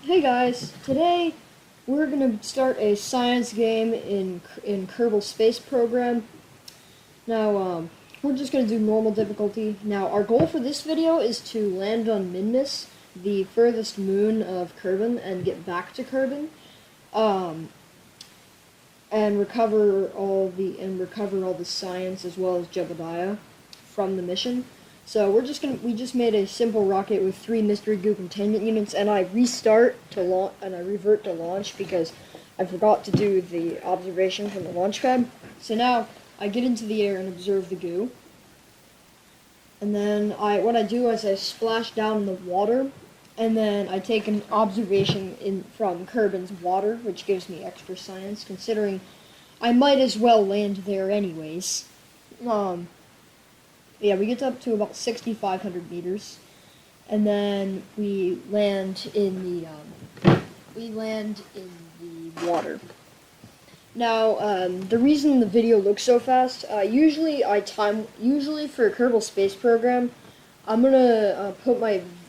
Hey guys, today we're gonna start a science game in Kerbal Space Program. Now, we're just gonna do normal difficulty. Now, our goal for this video is to land on Minmus, the furthest moon of Kerbin, and get back to Kerbin, um, and recover all the science as well as Jebediah from the mission. So we just made a simple rocket with 3 mystery goo containment units, and I revert to launch because I forgot to do the observation from the launch pad. So now I get into the air and observe the goo, and then what I do is I splash down in the water, and then I take an observation from Kerbin's water, which gives me extra science, considering I might as well land there anyways. Yeah, we get up to about 6,500 meters, and then we land in the water. Now, the reason the video looks so fast, usually for a Kerbal Space Program, I'm gonna put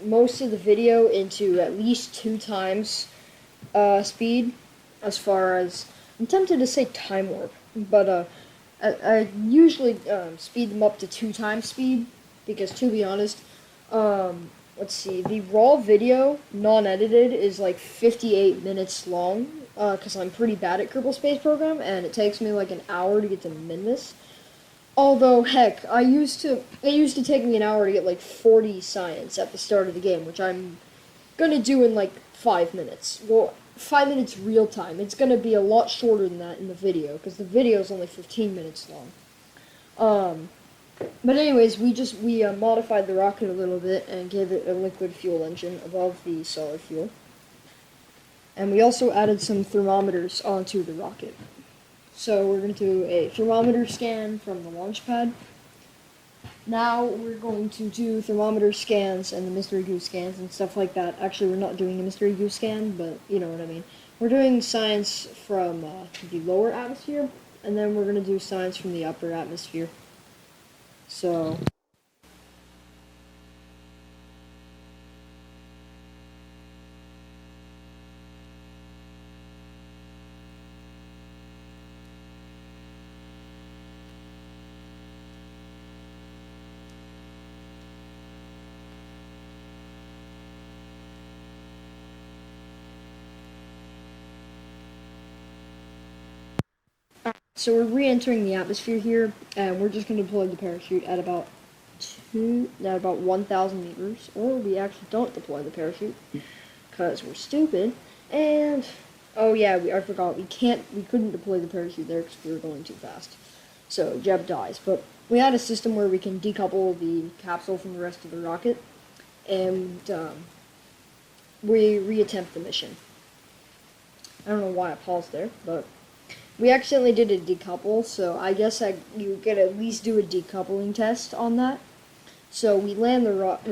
most of the video into at least 2 times speed, as far as I'm tempted to say time warp, but I usually speed them up to 2 times speed, because to be honest, let's see, the raw video, non-edited, is like 58 minutes long, because I'm pretty bad at Kerbal Space Program, and it takes me like an hour to get to Minmus. Although, heck, it used to take me an hour to get like 40 science at the start of the game, which I'm gonna do in like 5 minutes. Well, 5 minutes real time. It's gonna be a lot shorter than that in the video, because the video is only 15 minutes long. But anyways, we modified the rocket a little bit and gave it a liquid fuel engine above the solid fuel. And we also added some thermometers onto the rocket. So we're going to do a thermometer scan from the launch pad. Now we're going to do thermometer scans and the mystery goo scans and stuff like that. Actually, we're not doing a mystery goo scan, but you know what I mean. We're doing science from the lower atmosphere, and then we're going to do science from the upper atmosphere. So... So we're re-entering the atmosphere here, and we're just going to deploy the parachute at about 1,000 meters, or we actually don't deploy the parachute because we're stupid. And oh yeah, I forgot, we couldn't deploy the parachute there because we were going too fast. So Jeb dies, but we had a system where we can decouple the capsule from the rest of the rocket, and we reattempt the mission. I don't know why I paused there, but we accidentally did a decouple, so I guess you could at least do a decoupling test on that. So we land the rocket,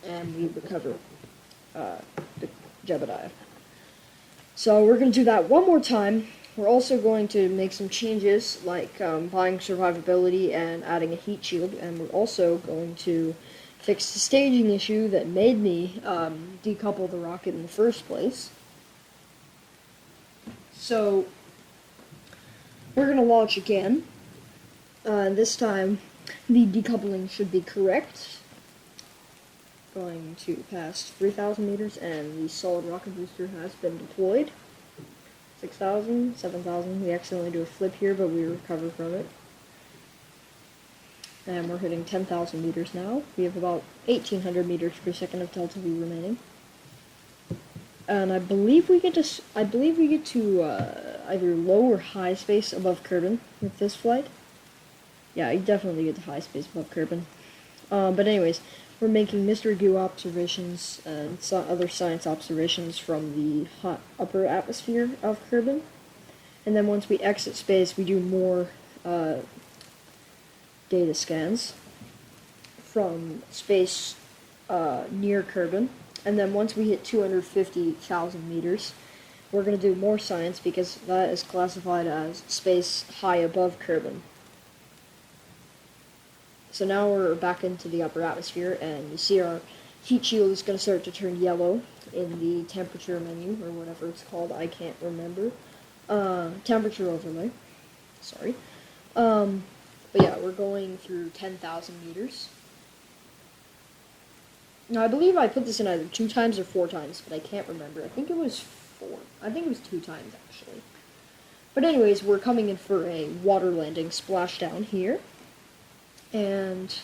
and we recover the Jebediah. So we're going to do that one more time. We're also going to make some changes, like buying survivability and adding a heat shield, and we're also going to fix the staging issue that made me decouple the rocket in the first place. So, we're going to launch again. This time, the decoupling should be correct. Going to pass 3,000 meters, and the solid rocket booster has been deployed. 6,000, 7,000. We accidentally do a flip here, but we recover from it. And we're hitting 10,000 meters now. We have about 1,800 meters per second of delta V remaining. And I believe we get to either low or high space above Kerbin with this flight. Yeah, you definitely get to high space above Kerbin. But anyways, we're making mystery goo observations and other science observations from the hot upper atmosphere of Kerbin. And then once we exit space, we do more data scans from space near Kerbin. And then once we hit 250,000 meters, we're going to do more science, because that is classified as space high above Kerbin. So now we're back into the upper atmosphere, and you see our heat shield is going to start to turn yellow in the temperature menu, or whatever it's called. I can't remember. Temperature overlay. Sorry. But yeah, we're going through 10,000 meters. Now, I believe I put this in either 2 times or 4 times, but I can't remember. I think it was 4. I think it was 2 times, actually. But anyways, we're coming in for a water landing splashdown here. And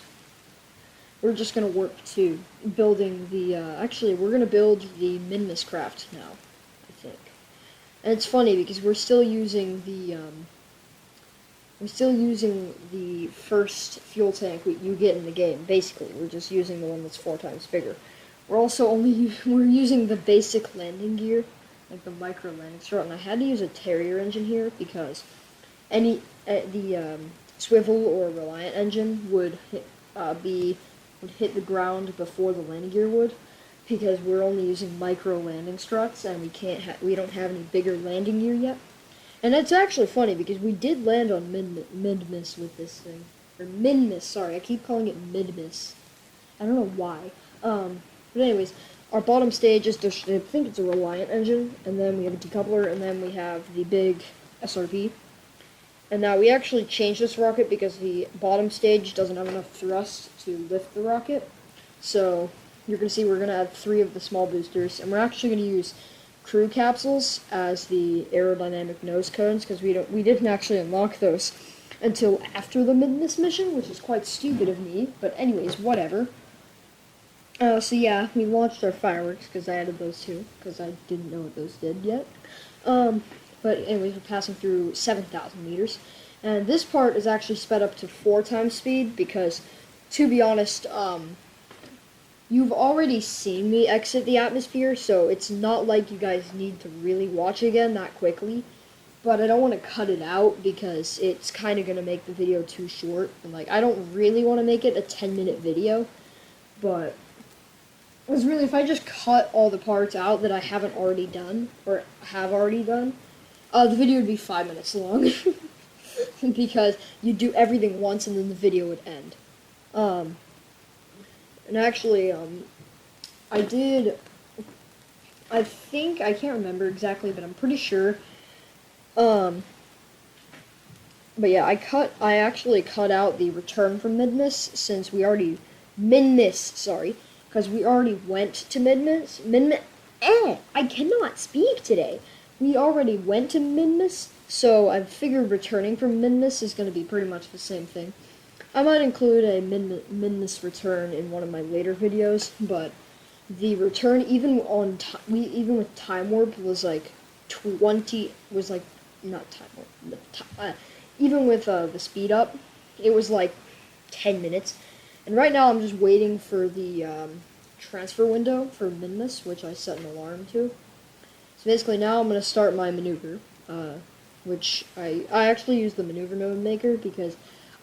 we're just going to work to building the, actually, we're going to build the Minmus craft now, I think. And it's funny because we're still using the first fuel tank you get in the game. Basically, we're just using the one that's 4 times bigger. We're also we're using the basic landing gear, like the micro landing strut, and I had to use a Terrier engine here because the swivel or Reliant engine would hit the ground before the landing gear would, because we're only using micro landing struts and we don't have any bigger landing gear yet. And that's actually funny because we did land on Minmus with this thing. Or Minmus, sorry, I keep calling it Minmus. I don't know why. But anyways, our bottom stage is just, I think it's a Reliant engine, and then we have a decoupler, and then we have the big SRB. And now we actually changed this rocket because the bottom stage doesn't have enough thrust to lift the rocket. So you're going to see we're going to add 3 of the small boosters, and we're actually going to use crew capsules as the aerodynamic nose cones because we didn't actually unlock those until after the Minmus mission, which is quite stupid of me. But anyways, whatever. So yeah, we launched our fireworks because I added those too because I didn't know what those did yet. But anyways, we're passing through 7,000 meters, and this part is actually sped up to 4 times speed because, to be honest, you've already seen me exit the atmosphere, so it's not like you guys need to really watch again that quickly. But I don't want to cut it out because it's kind of going to make the video too short. And I don't really want to make it a 10-minute video. But it was really, if I just cut all the parts out that I haven't already done, or have already done, the video would be 5 minutes long. Because you do everything once and then the video would end. And actually, I think, I can't remember exactly, but I'm pretty sure, but yeah, I actually cut out the return from Minmus, since we already, because we already went to Minmus, I cannot speak today. We already went to Minmus, so I figured returning from Minmus is going to be pretty much the same thing. I might include a Minmus return in one of my later videos, but the return, even with time warp, was like 20. Was like not time warp. Even with the speed up, it was like 10 minutes. And right now, I'm just waiting for the transfer window for Minmus, which I set an alarm to. So basically, now I'm gonna start my maneuver, which I actually use the maneuver node maker because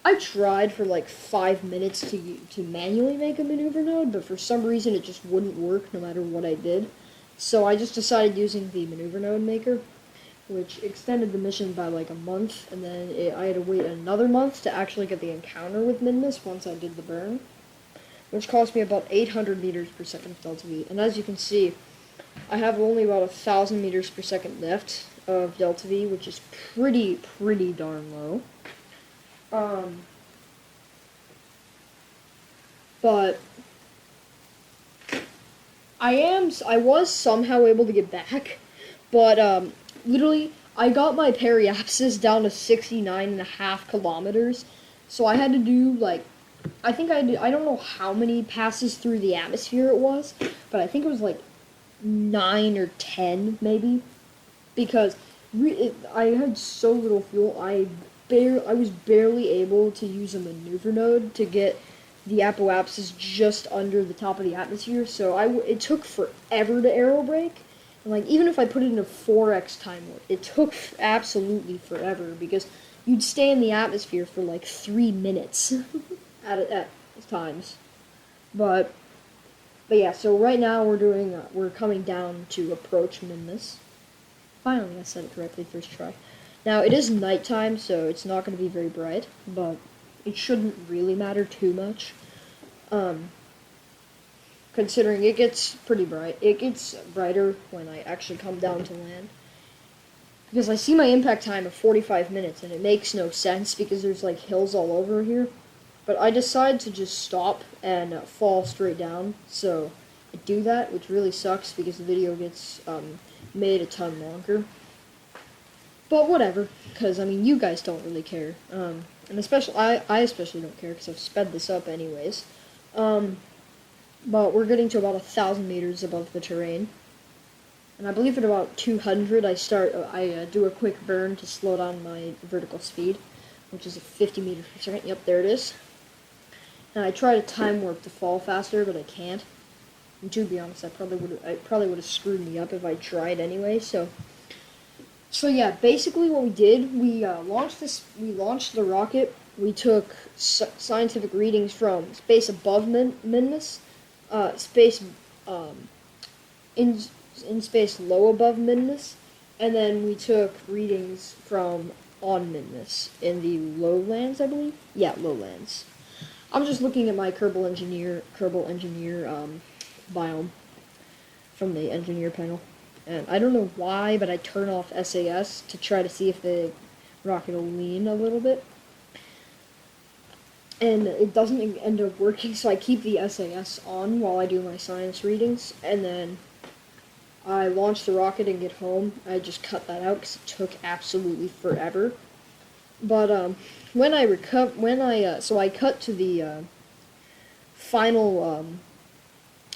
I tried for like 5 minutes to manually make a maneuver node, but for some reason it just wouldn't work no matter what I did. So I just decided using the maneuver node maker, which extended the mission by like a month, and then I had to wait another month to actually get the encounter with Minmus once I did the burn, which cost me about 800 meters per second of delta V. And as you can see, I have only about 1,000 meters per second left of delta V, which is pretty darn low. But I was somehow able to get back, but literally I got my periapsis down to 69.5 kilometers, so I had to do like, I don't know how many passes through the atmosphere it was, but I think it was like 9 or 10 maybe, because I had so little fuel. I was barely able to use a maneuver node to get the apoapsis just under the top of the atmosphere, so it took forever to aero brake. And like, even if I put it in a 4x time warp, it took absolutely forever because you'd stay in the atmosphere for like 3 minutes at times. But yeah, so right now we're coming down to approach Minmus. Finally, I said it correctly first try. Now, it is nighttime, so it's not going to be very bright, but it shouldn't really matter too much. Because considering it gets pretty bright. It gets brighter when I actually come down to land. Because I see my impact time of 45 minutes, and it makes no sense because there's like hills all over here. But I decide to just stop and fall straight down, so I do that, which really sucks because the video gets made a ton longer. But whatever, because I mean, you guys don't really care, and especially I especially don't care because I've sped this up anyways. But we're getting to about 1,000 meters above the terrain. And I believe at about 200, I do a quick burn to slow down my vertical speed, which is 50 meters per second. Yep, there it is. And I try to time warp to fall faster, but I can't. And to be honest, I probably would have screwed me up if I tried anyway. So yeah, basically what we did, we launched the rocket. We took scientific readings from space above Minmus, space in space low above Minmus, and then we took readings from on Minmus in the lowlands, I believe. Yeah, lowlands. I'm just looking at my Kerbal Engineer biome from the engineer panel, and I don't know why, but I turn off SAS to try to see if the rocket will lean a little bit, and it doesn't end up working. So I keep the SAS on while I do my science readings, and then I launch the rocket and get home. I just cut that out because it took absolutely forever. But when I cut to the final,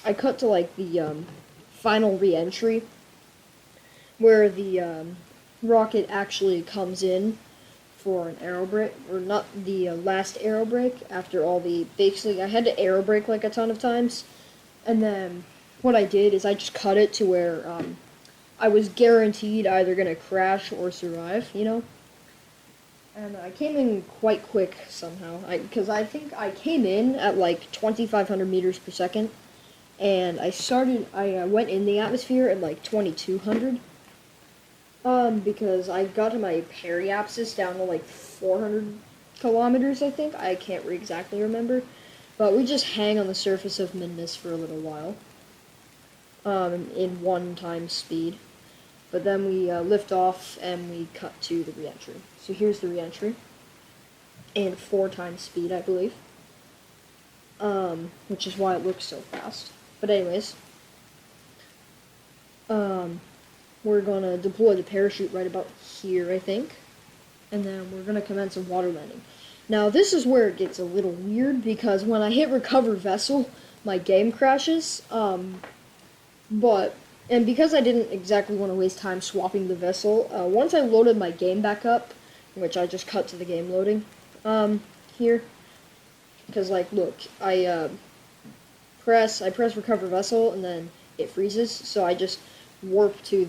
I cut to like the final re-entry, where the rocket actually comes in for an aerobrake, or not the last aerobrake. After all the basically, I had to aerobrake like a ton of times, and then what I did is I just cut it to where I was guaranteed either gonna crash or survive, you know. And I came in quite quick somehow, because I think I came in at like 2,500 meters per second, and I went in the atmosphere at like 2,200, because I got to my periapsis down to like 400 kilometers, I think. I can't exactly remember, but we just hang on the surface of Minmus for a little while, in 1 times speed. But then we lift off and we cut to the re-entry. So here's the re-entry, in 4 times speed, I believe, which is why it looks so fast. But anyways, we're gonna deploy the parachute right about here, I think, and then we're gonna commence a water landing. Now this is where it gets a little weird, because when I hit recover vessel, my game crashes, and because I didn't exactly want to waste time swapping the vessel, once I loaded my game back up, which I just cut to the game loading, here, because like, look, I press recover vessel, and then it freezes, so I just warp to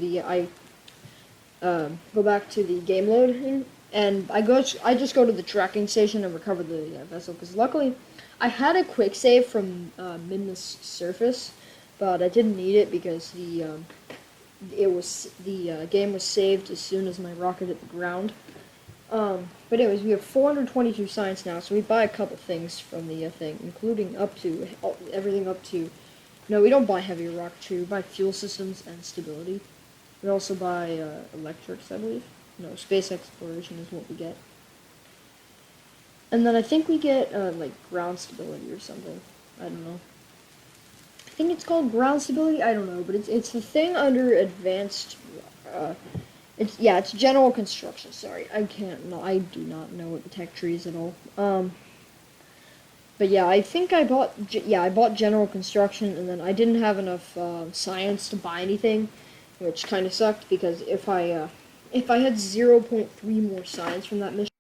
go back to the game loading, and I just go to the tracking station and recover the vessel, because luckily, I had a quick save from Minmus surface, but I didn't need it because the game was saved as soon as my rocket hit the ground. But anyways, we have 422 science now, so we buy a couple things from the thing, including everything up to. No, we don't buy heavier rocketry. We buy fuel systems and stability. We also buy electrics, I believe. No, space exploration is what we get. And then I think we get like ground stability or something. I don't know. I think it's called ground stability. I don't know, but it's the thing under advanced. It's general construction. Sorry, I do not know what the tech tree is at all. But yeah, I think I bought general construction, and then I didn't have enough science to buy anything, which kind of sucked, because if I had 0.3 more science from that mission.